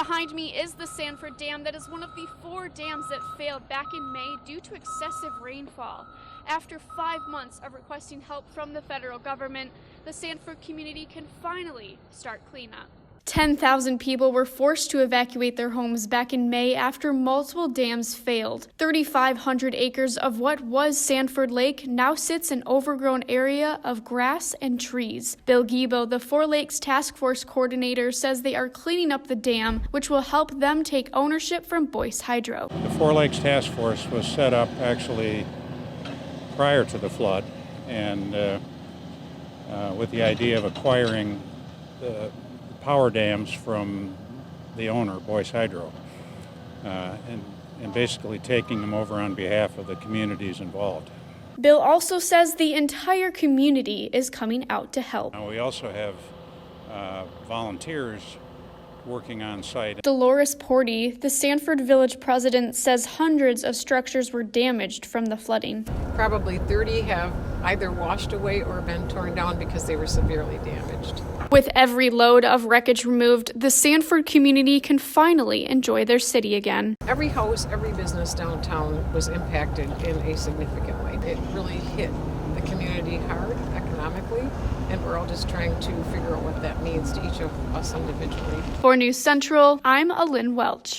Behind me is the Sanford Dam that is one of the 4 dams that failed back in May due to excessive rainfall. After 5 months of requesting help from the federal government, the Sanford community can finally start cleanup. 10,000 people were forced to evacuate their homes back in May after multiple dams failed. 3,500 acres of what was Sanford Lake now sits an overgrown area of grass and trees. Bill Gibo, the Four Lakes Task Force coordinator, says they are cleaning up the dam, which will help them take ownership from Boyce Hydro. The Four Lakes Task Force was set up actually prior to the flood, and with the idea of acquiring the power dams from the owner, Boyce Hydro, and basically taking them over on behalf of the communities involved. Bill also says the entire community is coming out to help. Now, we also have volunteers working on site. Dolores Porty, the Sanford Village president, says hundreds of structures were damaged from the flooding. Probably 30 have either washed away or been torn down because they were severely damaged. With every load of wreckage removed, the Sanford community can finally enjoy their city again. Every house, every business downtown was impacted in a significant way. It really hit the community hard economically, and we're all just trying to figure out what that means to each of us individually. For News Central, I'm Alynne Welch.